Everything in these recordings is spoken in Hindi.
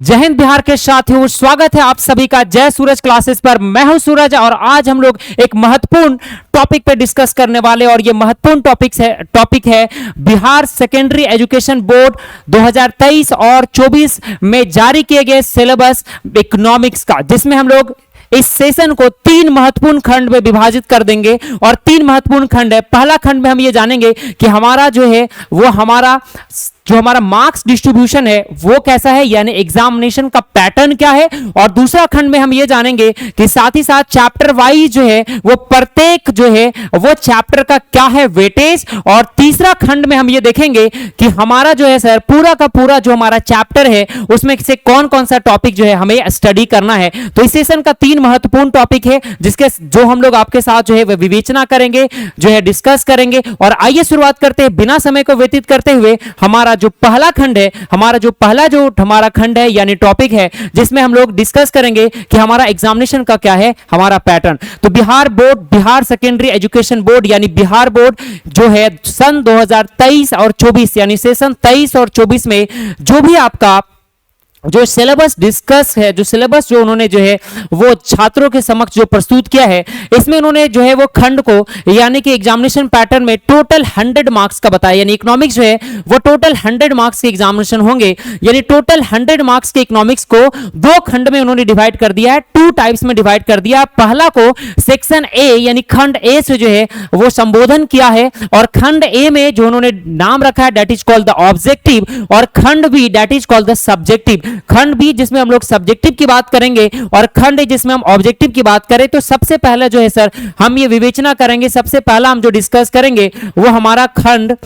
जय हिंद बिहार के साथियों, स्वागत है आप सभी का जय सूरज क्लासेस पर। मैं हूं सूरज और आज हम लोग एक महत्वपूर्ण टॉपिक पे डिस्कस करने वाले और ये महत्वपूर्ण टॉपिक है बिहार सेकेंडरी एजुकेशन बोर्ड 2023 और 24 में जारी किए गए सिलेबस इकोनॉमिक्स का, जिसमें हम लोग इस सेशन को 3 महत्वपूर्ण खंड में विभाजित कर देंगे और 3 महत्वपूर्ण खंड है। पहला खंड में हम ये जानेंगे कि हमारा जो है वो हमारा मार्क्स डिस्ट्रीब्यूशन है वो कैसा है, यानी एग्जामिनेशन का पैटर्न क्या है। और दूसरा खंड में हम ये जानेंगे कि साथ ही साथ चैप्टर वाइज जो है वो प्रत्येक जो है वो चैप्टर का क्या है वेटेज। और तीसरा खंड में हम ये देखेंगे कि हमारा जो है सर पूरा का पूरा जो हमारा चैप्टर है उसमें से कौन कौन सा टॉपिक जो है हमें स्टडी करना है। तो इस सेशन का 3 महत्वपूर्ण टॉपिक है जिसके जो हम लोग आपके साथ जो है वह विवेचना करेंगे, जो है डिस्कस करेंगे। और आइए शुरुआत करते हैं बिना समय को व्यतीत करते हुए। हमारा जो पहला खंड है, हमारा खंड है यानी टॉपिक है जिसमें हम लोग डिस्कस करेंगे कि हमारा एग्जामिनेशन का क्या है, हमारा पैटर्न। तो बिहार सेकेंडरी एजुकेशन बोर्ड यानी बिहार बोर्ड जो है सन 2023 और 24 यानी सेशन 23 और 24 में जो भी आपका जो सिलेबस डिस्कस है, जो सिलेबस जो उन्होंने जो है वो छात्रों के समक्ष जो प्रस्तुत किया है, इसमें उन्होंने जो है वो खंड को यानी कि एग्जामिनेशन पैटर्न में टोटल 100 मार्क्स का बताया। यानी इकोनॉमिक्स जो है वो टोटल 100 मार्क्स के एग्जामिनेशन होंगे। यानी टोटल 100 मार्क्स के इकोनॉमिक्स को 2 खंड में उन्होंने डिवाइड कर दिया है, 2 टाइप्स में डिवाइड कर दिया। पहला को सेक्शन ए यानी खंड ए से जो है वो संबोधन किया है और खंड ए में जो उन्होंने नाम रखा है that is called the objective, और खंड B that is called the subjective. खंड बी जिसमें हम लोग सब्जेक्टिव की बात करेंगे और खंड जिसमें हम ऑब्जेक्टिव की बात करें। तो सबसे पहले जो है सर हम ये विवेचना करेंगे, सबसे पहला हम जो डिस्कस करेंगे वो हमारा खंड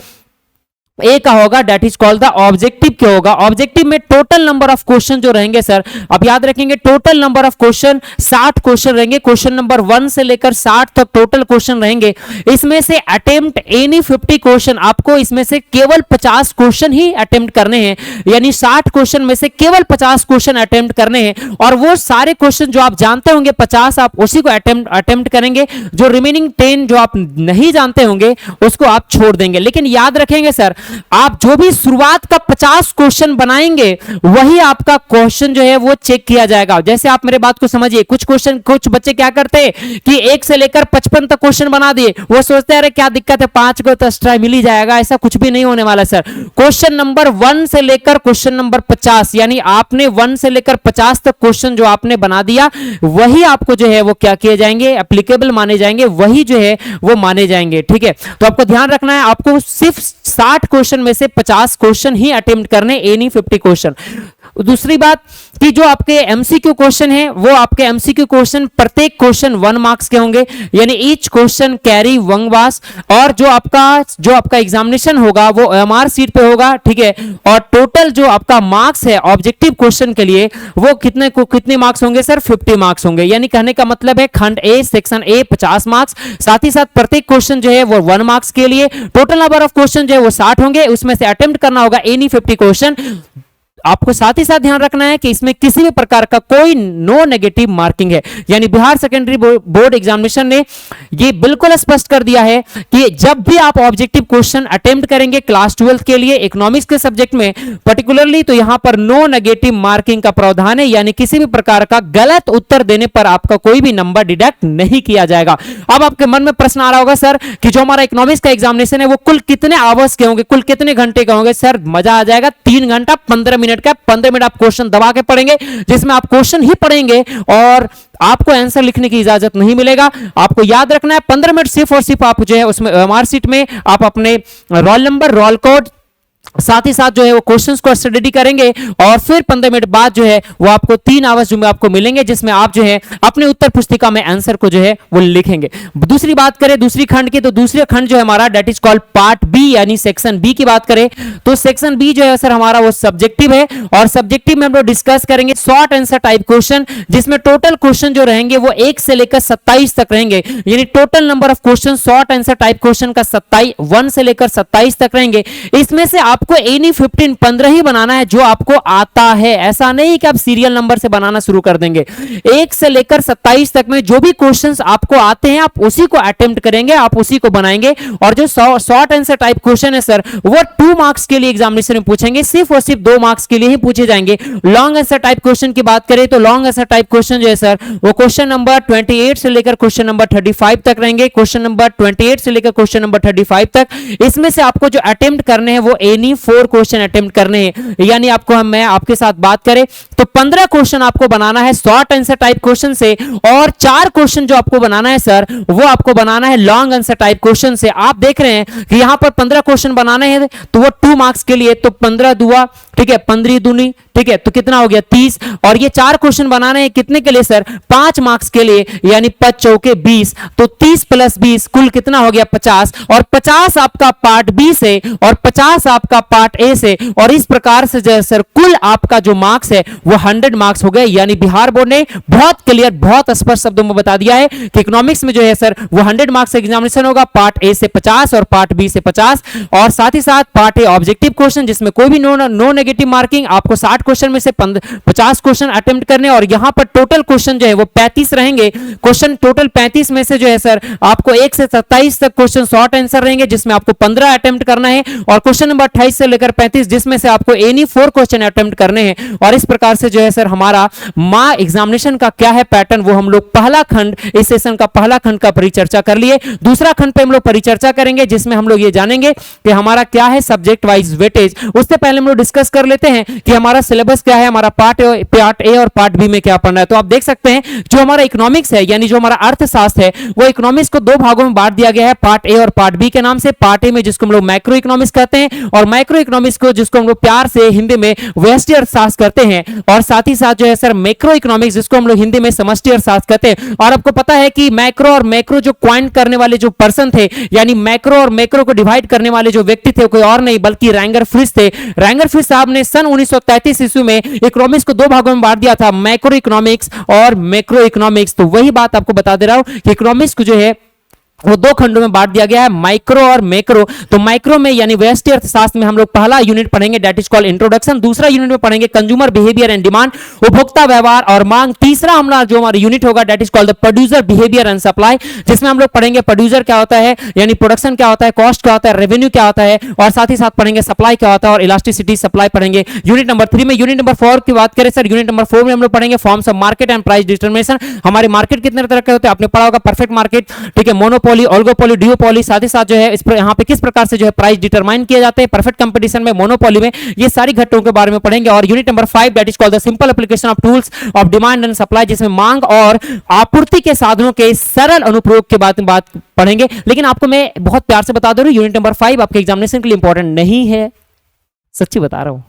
ए का होगा, that is called the objective क्या होगा। ऑब्जेक्टिव में टोटल नंबर ऑफ क्वेश्चन जो रहेंगे सर, अब याद रखेंगे total number of question 60 question रहेंगे। क्वेश्चन नंबर 1 से लेकर 60 तक टोटल क्वेश्चन रहेंगे। इसमें से अटेम्प्ट एनी 50 क्वेश्चन, आपको इसमें से केवल 50 क्वेश्चन ही अटेम्प्ट करने हैं। यानी 60 क्वेश्चन में से केवल 50 क्वेश्चन अटेम्प्ट करने हैं और वो सारे क्वेश्चन जो आप जानते होंगे 50 आप उसी को अटेम्प्ट करेंगे। जो रिमेनिंग 10 जो आप नहीं जानते होंगे उसको आप छोड़ देंगे। लेकिन याद रखेंगे सर, आप जो भी शुरुआत का 50 क्वेश्चन बनाएंगे वही आपका क्वेश्चन जो है वो चेक किया जाएगा। जैसे आप मेरे बात को समझिए, कुछ बच्चे क्या करते हैं कि 1 से लेकर 55 तक क्वेश्चन बना दिए, वो सोचते हैं अरे क्या दिक्कत है 5 को तो ट्राई मिल ही जाएगा। ऐसा कुछ भी नहीं होने वाला सर। क्वेश्चन नंबर 1 से लेकर क्वेश्चन नंबर 50 यानी आपने 1 से लेकर 50 तक क्वेश्चन जो आपने बना दिया वही आपको जो है वो क्या किए जाएंगे, एप्लीकेबल माने जाएंगे, वही जो है वो माने जाएंगे। ठीक है, तो आपको ध्यान रखना है, आपको सिर्फ 60 क्वेश्चन में से 50 क्वेश्चन ही अटेम्प्ट करने, एनी 50 क्वेश्चन। दूसरी बात कि जो आपके एमसीक्यू क्वेश्चन है वो आपके एमसीक्यू क्वेश्चन प्रत्येक क्वेश्चन 1 मार्क्स के होंगे, यानी ईच क्वेश्चन कैरी 1 मार्क्स। और जो आपका एग्जामिनेशन होगा वो ओएमआर सीट पे होगा। ठीक है, और टोटल जो आपका मार्क्स है ऑब्जेक्टिव क्वेश्चन के लिए वो कितने मार्क्स होंगे सर, 50 मार्क्स होंगे। यानी कहने का मतलब है खंड ए सेक्शन ए 50 मार्क्स, साथ ही साथ प्रत्येक क्वेश्चन जो है वो 1 मार्क्स के लिए। टोटल नंबर ऑफ क्वेश्चन जो है वो 60 होंगे, उसमें से अटेम्प्ट करना होगा एनी 50 क्वेश्चन। आपको साथ ही साथ ध्यान रखना है कि इसमें किसी भी प्रकार का कोई नो नेगेटिव मार्किंग है। यानी बिहार सेकेंडरी बोर्ड एग्जामिनेशन ने ये बिल्कुल स्पष्ट कर दिया है कि जब भी आप ऑब्जेक्टिव क्वेश्चन अटेम्प्ट करेंगे क्लास 12 के लिए इकोनॉमिक्स के सब्जेक्ट में पर्टिकुलरली, तो यहां पर नो नेगेटिव मार्किंग का प्रावधान है। यानी किसी भी प्रकार का गलत उत्तर देने पर आपका कोई भी नंबर डिडक्ट नहीं किया जाएगा। अब आपके मन में प्रश्न आ रहा होगा सर कि जो हमारा इकोनॉमिक्स का एग्जामिनेशन है वो कुल कितने आवर्स के होंगे, कुल कितने घंटे का होंगे। सर मजा आ जाएगा, 3 घंटा 15 मिनट का, 15 मिनट आप क्वेश्चन दबा के पढ़ेंगे, जिसमें आप क्वेश्चन ही पढ़ेंगे और आपको आंसर लिखने की इजाजत नहीं मिलेगा। आपको याद रखना है 15 मिनट सिर्फ और सिर्फ आप जो है उसमें ओएमआर सीट में आप अपने रोल नंबर, रोल कोड, साथ ही साथ जो है वो क्वेश्चंस को स्टडी करेंगे और फिर 15 मिनट बाद जो है वो आपको 3 आवर्स जो आपको मिलेंगे जिसमें आप जो है अपने उत्तर पुस्तिका में आंसर को जो है वो लिखेंगे। दूसरी बात करें दूसरी खंड की, तो दूसरे खंड जो है हमारा that is called part B यानी सेक्शन बी की बात करें तो सेक्शन बी जो है सर हमारा वो सब्जेक्टिव है और सब्जेक्टिव में हम लोग डिस्कस करेंगे शॉर्ट आंसर टाइप क्वेश्चन, जिसमें टोटल क्वेश्चन जो रहेंगे वो 1 से लेकर 27 तक रहेंगे। यानी total number of question short answer type question का 1 से लेकर 27 तक रहेंगे। इसमें से आप आपको एनी 15 ही बनाना है जो आपको आता है। ऐसा नहीं कि आप सीरियल नंबर से बनाना शुरू कर देंगे। 1 से लेकर 27 तक में जो भी क्वेश्चंस आपको आते हैं आप उसी को अटेम्प्ट करेंगे, आप उसी को बनाएंगे। और जो शॉर्ट आंसर टाइप क्वेश्चन है सर वो 2 मार्क्स के लिए एग्जामिनेशन में पूछेंगे, सिर्फ और सिर्फ 2 मार्क्स के लिए ही पूछे जाएंगे। लॉन्ग आंसर टाइप क्वेश्चन की बात करें तो लॉन्ग आंसर टाइप क्वेश्चन जो है सर वो क्वेश्चन नंबर 28 से लेकर क्वेश्चन नंबर 35 तक रहेंगे। क्वेश्चन नंबर 28 से लेकर क्वेश्चन नंबर 35 तक, इसमें से आपको जो अटेम्प्ट करने हैं वो एनी 4 क्वेश्चन अटेम्प्ट करने हैं। यानी आपको मैं आपके साथ बात करें तो 15 क्वेश्चन आपको बनाना है शॉर्ट आंसर टाइप क्वेश्चन से, और 4 क्वेश्चन जो आपको बनाना है सर वो आपको बनाना है लॉन्ग आंसर टाइप क्वेश्चन से। आप देख रहे हैं कि यहां पर 15 क्वेश्चन बनाने हैं तो वो 2 मार्क्स के लिए, तो 15 दुआ, ठीक है, 15 दूनी, ठीक है, तो कितना हो गया 30। और ये 4 क्वेश्चन बनाने हैं कितने के लिए सर 5 मार्क्स के लिए, यानी 5 चौके 20, तो 30 प्लस 20 कुल कितना हो गया 50। और 50 आपका पार्ट बी से और 50 आपका पार्ट ए से, और इस प्रकार से जो सर कुल आपका जो मार्क्स है वो 100 मार्क्स हो गए। यानी बिहार बोर्ड ने बहुत क्लियर, बहुत स्पष्ट शब्दों में बता दिया है कि इकोनॉमिक्स में जो है सर वो 100 मार्क्स एग्जामिनेशन होगा, पार्ट ए से 50 और पार्ट बी से 50, और साथ ही साथ पार्ट ए ऑब्जेक्टिव क्वेश्चन जिसमें कोई भी नो नेगेटिव मार्किंग, आपको 60 क्वेश्चन में से 50 क्वेश्चन अटेम्प्ट करने, और यहां पर टोटल क्वेश्चन जो है वो 35 रहेंगे। क्वेश्चन टोटल 35 में से जो है सर आपको 1 से 27 तक क्वेश्चन शॉर्ट आंसर रहेंगे जिसमें आपको 15 अटेम्प्ट करना है, और क्वेश्चन नंबर 28 से लेकर 35 जिसमें से आपको एनी 4 क्वेश्चन अटेम्प्ट करने हैं। और इस प्रकार से जो है सर हमारा मां एग्जामिनेशन का क्या है पैटर्न, वो हम लोग पहला खंड, इस सेशन का पहला खंड का परिचर्चा कर लिए। दूसरा खंड पे हम लोग परिचर्चा करेंगे जिसमें हम लोग ये जानेंगे कि हमारा क्या है सब्जेक्ट वाइज वेटेज। उससे पहले हम लोग डिस्कस कर लेते हैं कि हमारा सिलेबस क्या है, हमारा पार्ट ए और पार्ट बी में क्या पढ़ना है। तो आप देख सकते हैं जो हमारा इकोनॉमिक्स है, यानी जो हमारा अर्थशास्त्र है, वो इकोनॉमिक्स को 2 भागों में बांट दिया गया है, पार्ट ए और पार्ट बी के नाम से। पार्ट ए में जिसको हम लोग मैक्रो इकोनॉमिक्स कहते हैं, और माइक्रो इकोनॉमिक्स को जिसको हम लोग प्यार से हिंदी में व्यष्टि अर्थशास्त्र कहते हैं, और साथ ही साथ जो है सर मैक्रो इकोनॉमिक्स जिसको हम लोग हिंदी में समष्टि अर्थशास्त्र कहते हैं। और आपको पता है कि मैक्रो और मैक्रो जो क्वाइन करने वाले जो पर्सन थे, यानी मैक्रो और मैक्रो को डिवाइड करने वाले जो व्यक्ति थे कोई और नहीं बल्कि रैंगर फ्रिश थे। रैंगर फ्रिश साहब ने सन 1933 ईस्वी में इकोनॉमिक्स को 2 भागों में बांट दिया था, मैक्रो इकोनॉमिक्स और मैक्रो इकोनॉमिक्स। तो वही बात आपको बता दे रहा हूं कि इकोनॉमिक्स को जो है वो 2 खंडों में बांट दिया गया है, माइक्रो और मैक्रो। तो माइक्रो में यानी व्यष्टि अर्थशास्त्र में हम लोग पहला यूनिट पढ़ेंगे दैट इज कॉल्ड इंट्रोडक्शन, दूसरा यूनिट में पढ़ेंगे कंज्यूमर बिहेवियर एंड डिमांड, उपभोक्ता व्यवहार और मांग, तीसरा हमारा जो हमारा यूनिट होगा that is called the producer behaviour and supply, जिसमें हम लोग पढ़ेंगे प्रोड्यूसर क्या होता है, यानी प्रोडक्शन क्या होता है, कॉस्ट क्या होता है, रेवेन्यू क्या होता है, और साथ ही साथ पढ़ेंगे सप्लाई क्या होता है और इलास्टिसिटी सप्लाई पढ़ेंगे यूनिट नंबर 3 में। यूनिट नंबर 4 की बात करें सर, यूनिट नंबर 4 में हम लोग पढ़ेंगे forms of market and price determination. हमारे मार्केट कितने तरह के होते हैं आपने पढ़ा होगा, परफेक्ट मार्केट, ठीक है, मोनोपोली, ओलिगोपोली, डिओपोली, साथ ही साथ जो है इस पर यहाँ पे किस प्रकार से जो है प्राइस डिटरमाइन किए जाते हैं, परफेक्ट कंपटीशन में, मोनोपोली में, ये सारी घटनाओं के बारे में पढ़ेंगे। और unit number 5 that is called the simple application of tools of demand and supply, जिसमें मांग और आपूर्ति के साधनों के सरल अनुप्रयोग के बात पढ़ेंगे। लेकिन आपको मैं बहुत प्यार से बता दे रहा हूं यूनिट नंबर 5 आपके एग्जामिनेशन के लिए इंपॉर्टेंट नहीं है, सच्ची बता रहा हूं।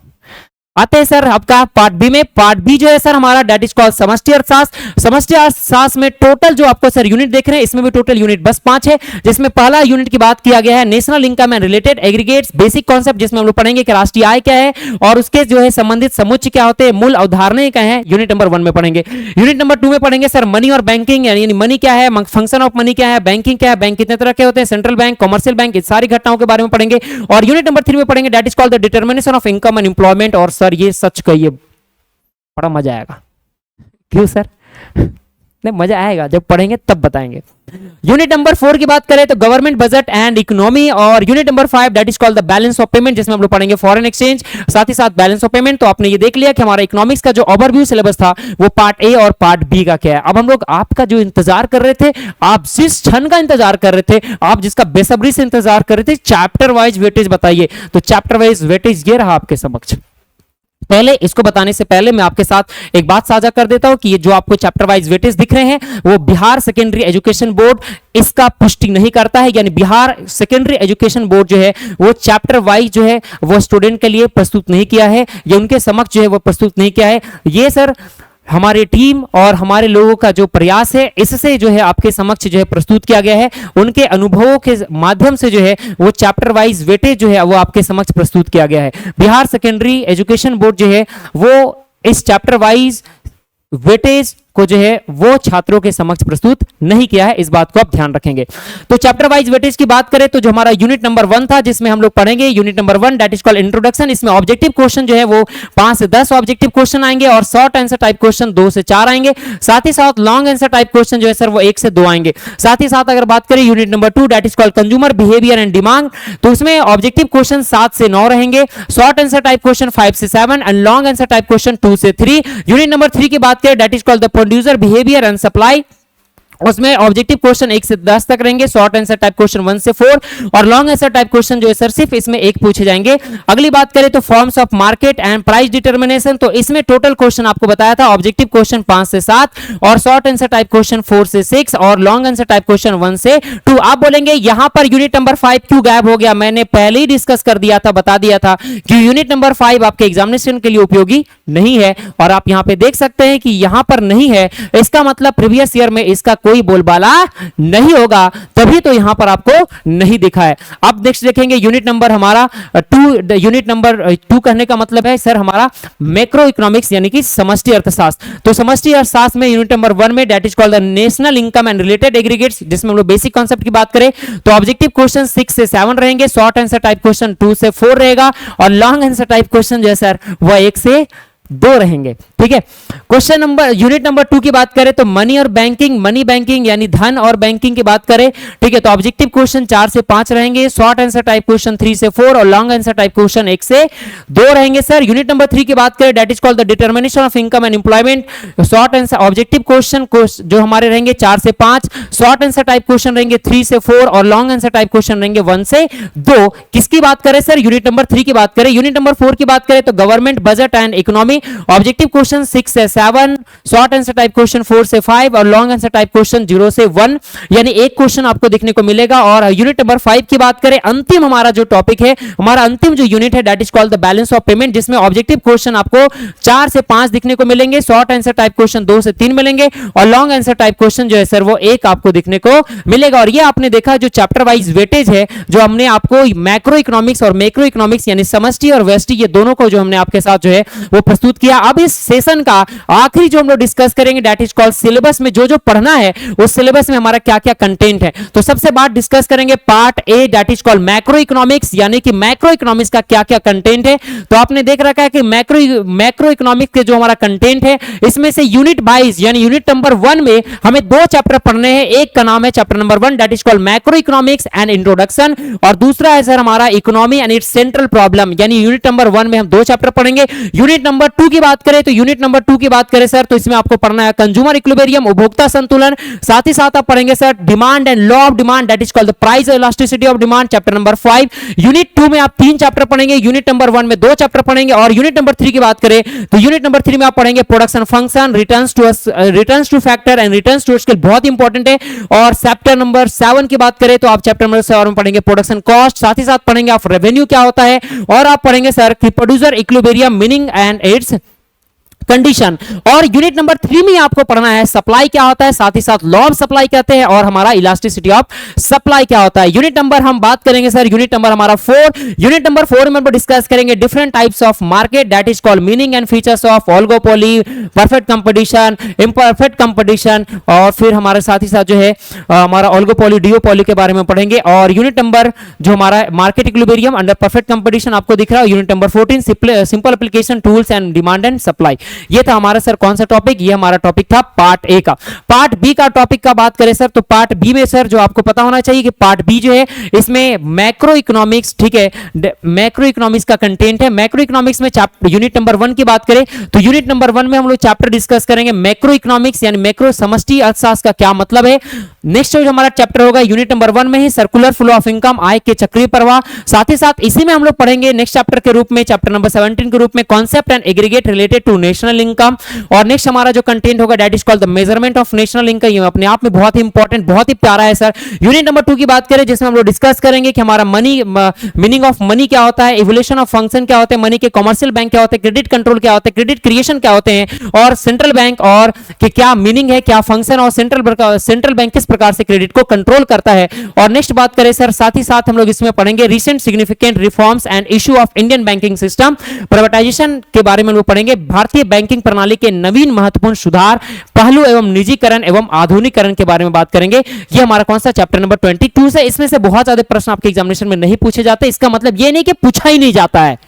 आते हैं सर आपका पार्ट बी में। पार्ट बी जो है सर हमारा दैट इज कॉल्ड समष्टि अर्थशास्त्र। समष्टि अर्थशास्त्र में टोटल जो आपको सर यूनिट देख रहे हैं इसमें भी टोटल यूनिट बस 5 है, जिसमें पहला यूनिट की बात किया गया है national income and related aggregates basic concept, जिसमें हम लोग पढ़ेंगे कि राष्ट्रीय आय क्या है और उसके जो है संबंधित समुच्चय क्या होते हैं, मूल अवधारणाएं क्या है, यूनिट नंबर 1 में पढ़ेंगे। यूनिट नंबर 2 में पढ़ेंगे सर मनी और बैंकिंग, यानी मनी क्या है, फंक्शन ऑफ मनी क्या है, बैंकिंग क्या है, बैंक कितने तरह के होते हैं, सेंट्रल बैंक, कमर्शियल बैंक, इस सारी घटनाओं के बारे में पढ़ेंगे। और यूनिट नंबर 3 में पढ़ेंगे that is called the determination of income and employment. और सर ये सच कहिए बड़ा मजा आएगा, क्यों सर? नहीं मजा आएगा जब पढ़ेंगे तब बताएंगे। यूनिट नंबर 4 की बात करें तो गवर्नमेंट बजट एंड इकोनॉमी, और unit number 5 that is called the balance of payment, जिसमें हम लोग पढ़ेंगे फॉरेन एक्सचेंज, साथ ही साथ बैलेंस ऑफ पेमेंट। तो आपने ये देख लिया कि हमारा इकोनॉमिक्स का जो ओवरव्यू सिलेबस था वो पार्ट ए और पार्ट बी का क्या है। अब हम लोग आपका जो इंतजार कर रहे थे, आप जिस क्षण का इंतजार कर रहे थे, आप जिसका बेसब्री से इंतजार कर रहे थे, चैप्टर वाइज वेटेज बताइए। तो चैप्टर वाइज वेटेज ये रहा आपके समक्ष। पहले इसको बताने से पहले मैं आपके साथ एक बात साझा कर देता हूं कि ये जो आपको चैप्टर वाइज वेटेज दिख रहे हैं वो बिहार सेकेंडरी एजुकेशन बोर्ड इसका पुष्टि नहीं करता है, यानी बिहार सेकेंडरी एजुकेशन बोर्ड जो है वो चैप्टर वाइज जो है वो स्टूडेंट के लिए प्रस्तुत नहीं किया है, या उनके समक्ष जो है वो प्रस्तुत नहीं किया है। ये सर हमारी टीम और हमारे लोगों का जो प्रयास है इससे जो है आपके समक्ष जो है प्रस्तुत किया गया है, उनके अनुभवों के माध्यम से जो है वो चैप्टर वाइज वेटेज जो है वो आपके समक्ष प्रस्तुत किया गया है। बिहार सेकेंडरी एजुकेशन बोर्ड जो है वो इस चैप्टर वाइज वेटेज को जो है वो छात्रों के समक्ष प्रस्तुत नहीं किया है, इस बात को आप ध्यान रखेंगे। तो चैप्टर वाइज वेटेज की बात करें तो जो हमारा यूनिट नंबर 1 था जिसमें हम लोग पढ़ेंगे unit number 1 that is called introduction. इसमें ऑब्जेक्टिव क्वेश्चन जो है वो 5 से 10 ऑब्जेक्टिव क्वेश्चन आएंगे और शॉर्ट आंसर टाइप क्वेश्चन 2 से 4 आएंगे। साथ ही साथ लॉन्ग आंसर टाइप क्वेश्चन जो है सर वो 1 से 2 आएंगे। साथ ही साथ अगर बात करें unit number 2 that is called consumer behaviour and demand, तो उसमें ऑब्जेक्टिव क्वेश्चन 7 से 9 रहेंगे, शॉर्ट आंसर टाइप क्वेश्चन 5 से 7 and long answer type question 2 से 3। यूनिट नंबर 3 की बात करें that is called the producer behaviour and supply, उसमें ऑब्जेक्टिव क्वेश्चन 1 से 10 तक रहेंगे, शॉर्ट आंसर टाइप क्वेश्चन 1 से 4 और लॉन्ग आंसर टाइप क्वेश्चन जो है सर सिर्फ इसमें एक पूछे जाएंगे। अगली बात करें तो forms of market and price determination, तो इसमें टोटल क्वेश्चन आपको बताया था ऑब्जेक्टिव क्वेश्चन 5 से 7 और शॉर्ट आंसर टाइप क्वेश्चन 4 से 6 और लॉन्ग आंसर टाइप क्वेश्चन 1 से 2। आप बोलेंगे यहां पर यूनिट नंबर 5 क्यों गायब हो गया? मैंने पहले ही डिस्कस कर दिया था, बता दिया था कि यूनिट नंबर 5 आपके एग्जामिनेशन के लिए उपयोगी नहीं है और आप यहां पे देख सकते हैं कि यहां पर नहीं है, इसका मतलब प्रीवियस ईयर में इसका कोई बोलबाला नहीं होगा, तभी तो यहां पर आपको नहीं दिखा है। अब नेक्स्ट देखेंगे यूनिट नंबर हमारा 2, यूनिट नंबर 2 कहने का मतलब है सर हमारा मैक्रो इकोनॉमिक्स यानी कि समष्टि अर्थशास्त्र। तो समष्टि अर्थशास्त्र में यूनिट नंबर 1 में that is called the national income and related aggregates, जिसमें हम लोग बेसिक कॉन्सेप्ट की बात करें तो ऑब्जेक्टिव क्वेश्चन 6 से 7 रहेंगे, शॉर्ट आंसर टाइप क्वेश्चन 2 से 4 रहेगा और लॉन्ग आंसर टाइप क्वेश्चन जो है सर वह 1 से 2 रहेंगे। ठीक है, क्वेश्चन नंबर यूनिट नंबर 2 की बात करें तो मनी और बैंकिंग, मनी बैंकिंग यानी धन और बैंकिंग की बात करें, ठीक है, तो ऑब्जेक्टिव क्वेश्चन 4 से 5 रहेंगे, शॉर्ट आंसर टाइप क्वेश्चन 3 से 4 और लॉन्ग आंसर टाइप क्वेश्चन 1 से 2 रहेंगे। सर यूनिट नंबर 3 की बात करें that is called the determination of income and employment, short answer objective question जो हमारे रहेंगे 4 से 5, शॉर्ट आंसर टाइप क्वेश्चन रहेंगे 3 से 4 और लॉन्ग आंसर टाइप क्वेश्चन रहेंगे 1 से 2। किसकी बात करें सर? यूनिट नंबर 3 की बात करें। यूनिट नंबर 4 की बात करें तो government budget and economy, objective question 6 से 7, शॉर्ट आंसर टाइप क्वेश्चन 4 से 5 और लॉन्ग आंसर टाइप क्वेश्चन 0 से 1, यानी एक क्वेश्चन आपको देखने को मिलेगा। और यूनिट नंबर 5 की बात करें, अंतिम हमारा जो टॉपिक है, हमारा अंतिम जो यूनिट है that is called the balance of payment, जिसमें ऑब्जेक्टिव क्वेश्चन आपको 4 से 5 दिखने को मिलेंगे, शॉर्ट आंसर टाइप क्वेश्चन 2 से 3 मिलेंगे और लॉन्ग आंसर टाइप क्वेश्चन जो है सर वो 1 आपको देखने को मिलेगा। और ये आपने देखा जो चैप्टर वाइज वेटेज है, जो हमने आपको मैक्रो इकोनॉमिक्स और मैक्रो इकोनॉमिक्स यानी समष्टि और व्यष्टि ये दोनों को जो हमने आपके साथ जो है वो प्रस्तुत किया। अब इस सेशन का आखिरी जो हम लोग डिस्कस करेंगे दैट इज कॉल्ड सिलेबस में जो जो पढ़ना है उस सिलेबस में हमारा क्या क्या कंटेंट है। तो सबसे बाद डिस्कस करेंगे part A that is called macro economics, यानी कि मैक्रो इकोनॉमिक्स का क्या क्या कंटेंट है। तो आपने देख रखा है कि मैक्रो इकोनॉमिक्स के जो हमारा कंटेंट है इसमें से यूनिट वाइज यानी यूनिट नंबर 1 में हमें 2 चैप्टर पढ़ने हैं। एक का नाम है chapter number 1 that is called macro economics and introduction और दूसरा है सर हमारा economy and it's central problem, यानी यूनिट नंबर 1 में हम 2 चैप्टर पढ़ेंगे। यूनिट नंबर 2 की बात करें तो यूनिट नंबर 2 की बात करें सर तो इसमें आपको पढ़ना है कंज्यूमर इक्विलिब्रियम, उपभोक्ता संतुलन, साथ ही साथ आप पढ़ेंगे sir demand and law of demand that is called the price elasticity of demand, chapter number 5। Unit 2 में आप 3 चैप्टर पढ़ेंगे, यूनिट नंबर 1 में 2 चैप्टर पढ़ेंगे और यूनिट नंबर 3 की बात करें तो यूनिट नंबर 3 में आप पढ़ेंगे production function, returns to factor and returns to scale, बहुत इंपॉर्टेंट है। और चैप्टर नंबर 7 की बात करें तो आप चैप्टर नंबर 7 में पढ़ेंगे प्रोडक्शन कॉस्ट, साथ ही साथ पढ़ेंगे आप रेवेन्यू क्या होता है और आप पढ़ेंगे सर कि producer equilibrium meaning and it's condition. और यूनिट नंबर 3 में आपको पढ़ना है सप्लाई क्या होता है, साथ ही साथ लॉ ऑफ सप्लाई कहते हैं और हमारा इलास्टिसिटी ऑफ सप्लाई क्या होता है। यूनिट नंबर हम बात करेंगे सर यूनिट नंबर हमारा 4। यूनिट नंबर 4 में हम डिस्कस करेंगे different types of market that is called meaning and features of oligopoly, perfect competition, imperfect competition और फिर हमारे साथ ही साथ जो है हमारा ओलिगोपोली डिओपोली के बारे में पढ़ेंगे। और यूनिट नंबर जो हमारा market equilibrium under perfect competition आपको दिख रहा है। Unit number 14 simple application tools and demand and supply. ये था हमारा सर कौन सा टॉपिक, ये हमारा टॉपिक था पार्ट ए का। पार्ट बी का टॉपिक का बात करें सर तो पार्ट बी में सर जो आपको पता होना चाहिए कि पार्ट बी जो है इसमें मैक्रो इकोनॉमिक्स, ठीक है, मैक्रो इकोनॉमिक्स का कंटेंट है। मैक्रो इकोनॉमिक्स में यूनिट नंबर 1 की बात करें तो यूनिट नंबर 1 में हम लोग चैप्टर डिस्कस करेंगे मैक्रो इकोनॉमिक्स यानी मैक्रो समष्टि अर्थशास्त्र का क्या मतलब है। नेक्स्ट जो हमारा चैप्टर होगा यूनिट नंबर 1 में ही सर्कुलर फ्लो ऑफ इनकम, आय के चक्रीय प्रवाह, साथ ही साथ इसी में हम लोग पढ़ेंगे नेक्स्ट चैप्टर के रूप में चैप्टर नंबर 17 के रूप में concept and aggregate related to national income. और नेक्स्ट हमारा जो कंटेंट होगा that is called the measurement of national income. ये अपने आप में बहुत ही इंपॉर्टेंट, बहुत ही प्यारा है सर। यूनिट नंबर 2 की बात करें जिसमें हम लोग डिस्कस करेंगे कि हमारा मनी, मीनिंग ऑफ मनी क्या होता है, इवोल्यूशन ऑफ फंक्शन क्या होते हैं मनी के, कमर्शियल बैंक क्या होते हैं, क्रेडिट कंट्रोल क्या होते हैं, क्रेडिट क्रिएशन क्या होते हैं और सेंट्रल बैंक और कि क्या मीनिंग है, क्या फंक्शन और सेंट्रल बैंक किस प्रकार से क्रेडिट को कंट्रोल करता है। और नेक्स्ट बात करें सर साथ ही साथ हम लोग इसमें पढ़ेंगे recent significant reforms and issue of Indian banking system, privatisation के बारे में लोग पढ़ेंगे, भारतीय बैंकिंग प्रणाली के नवीन महत्वपूर्ण सुधार, पहलू एवं निजीकरण एवं आधुनिकीकरण के बारे में बात करेंगे। ये हमारा कौन सा चैप्टर नंबर 22 से। इसमें से बहुत ज्यादा प्रश्न आपके एग्जामिनेशन में नहीं पूछे जाते, इसका मतलब ये नहीं कि पूछा ही नहीं जाता है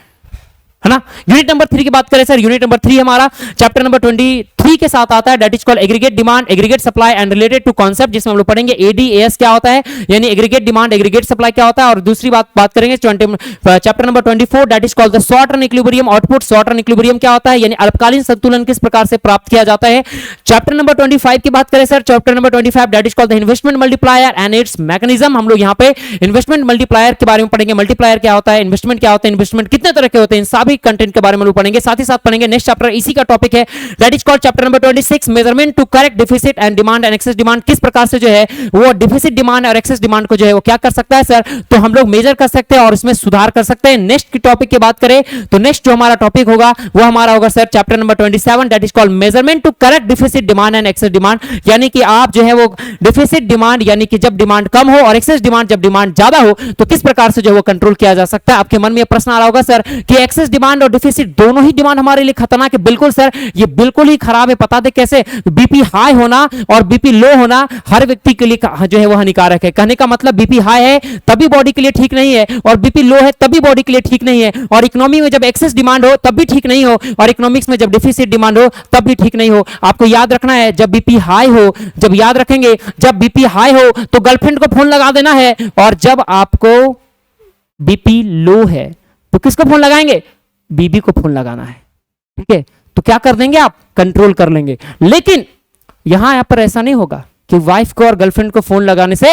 ना। यूनिट नंबर 3 की बात करें सर, यूनिट नंबर 3 हमारा चैप्टर नंबर 23 के साथ आता है, that is called aggregate demand, aggregate supply and related to concept, जिसमें हम लोग पढ़ेंगे एडीएएस क्या होता है, यानी एग्रीगेट डिमांड एग्रीगेट सप्लाई क्या होता है। और दूसरी बात करेंगे chapter number 24, that is called the short run equilibrium output, short run equilibrium क्या होता है, यानी अल्पकालीन संतुलन किस प्रकार से प्राप्त किया जाता है। चैप्टर नंबर 25 की बात करें sir, chapter number 25 that is called the investment multiplier and it's mechanism. हम लोग यहाँ पे इन्वेस्टमेंट मल्टीप्लायर के बारे में पढ़ेंगे, मल्टीप्लायर क्या होता है, इन्वेस्टमेंट क्या होता है, इन्वेस्टमेंट कितने तरह के होते हैं, इन सभी कंटेंट के बारे में पढ़ेंगे। साथ ही साथ पढ़ेंगे नेक्स्ट चैप्टर, इसी का टॉपिक है, that is called chapter number 26 measurement to correct deficit and demand and excess demand. किस प्रकार से जो है वो डिफिसिट डिमांड और एक्सेस डिमांड को जो है वो क्या कर सकता है सर, तो हम लोग मेजर कर सकते हैं और इसमें सुधार कर सकते हैं। नेक्स्ट की टॉपिक की बात करें तो नेक्स्ट जो हमारा टॉपिक होगा वो हमारा होगा sir chapter number 27, that is called measurement to correct deficit demand and excess demand, यानी कि आप जो है वो डिफिसिट डिमांड यानी कि जब डिमांड कम हो और एक्सेस डिमांड जब डिमांड ज्यादा हो तो किस प्रकार से जो है वो कंट्रोल किया जा सकता है। आपके मन में प्रश्न आ रहा होगा सर कि एक्सेस डिमांड और डिफिसिट दोनों ही डिमांड हमारे लिए खतरनाक है। बिल्कुल सर, ये बिल्कुल ही खराब है, पता दे कैसे। बीपी हाई होना और बीपी लो होना हर व्यक्ति के लिए जो है वो हानिकारक है। कहने का मतलब बीपी हाई है तभी बॉडी के लिए ठीक नहीं है और बीपी लो है तभी बॉडी के लिए ठीक नहीं है, और इकोनॉमी में जब एक्सेस डिमांड हो तब भी ठीक नहीं हो, और इकोनॉमिक्स में जब डिफिसिट डिमांड हो तब भी ठीक नहीं हो। आपको याद रखना है, जब बीपी हाई हो, जब याद रखेंगे जब बीपी हाई हो तो गर्लफ्रेंड को फोन लगा देना है, और जब आपको बीपी लो है तो किसको फोन लगाएंगे, बीबी को फोन लगाना है। ठीक है, तो क्या कर देंगे आप, कंट्रोल कर लेंगे। लेकिन यहां पर ऐसा नहीं होगा कि वाइफ को और गर्लफ्रेंड को फोन लगाने से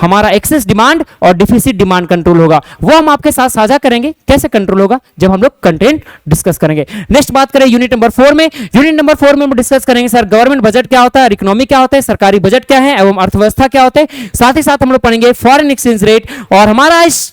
हमारा एक्सेस डिमांड और डिफिसिट डिमांड कंट्रोल होगा। वो हम आपके साथ साझा करेंगे कैसे कंट्रोल होगा जब हम लोग कंटेंट डिस्कस करेंगे। नेक्स्ट बात करें यूनिट नंबर 4 में, यूनिट नंबर 4 में हम डिस्कस करेंगे सर गवर्नमेंट बजट क्या होता है, इकोनॉमी क्या होता है, सरकारी बजट क्या है एवं अर्थव्यवस्था क्या होता है। साथ ही साथ हम लोग पढ़ेंगे फॉरेन एक्सचेंज रेट, और हमारा इस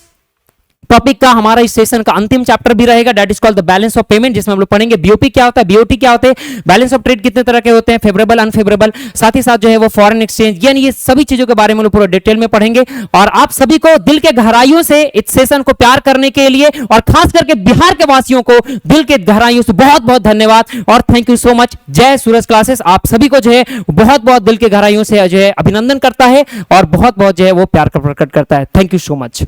टॉपिक का हमारा इस सेशन का अंतिम चैप्टर भी रहेगा, that is called the balance of payment, जिसमें हम लोग पढ़ेंगे बीओपी क्या होता है, बीओटी क्या होते हैं, बैलेंस ऑफ ट्रेड कितने तरह के होते हैं, फेवरेबल अनफेवरेबल, साथ ही साथ जो है वो फॉरेन एक्सचेंज, यानी ये सभी चीजों के बारे में लोग पूरा डिटेल में पढ़ेंगे। और आप सभी को दिल के गहराइयों से इस सेशन को प्यार करने के लिए और खास करके बिहार के वासियों को दिल के गहराइयों से बहुत बहुत धन्यवाद और थैंक यू सो मच। जय सूरज क्लासेस आप सभी को जो है बहुत बहुत दिल के गहराइयों से जो है अभिनंदन करता है और बहुत बहुत जो है वो प्यार प्रकट करता है। Thank you so much.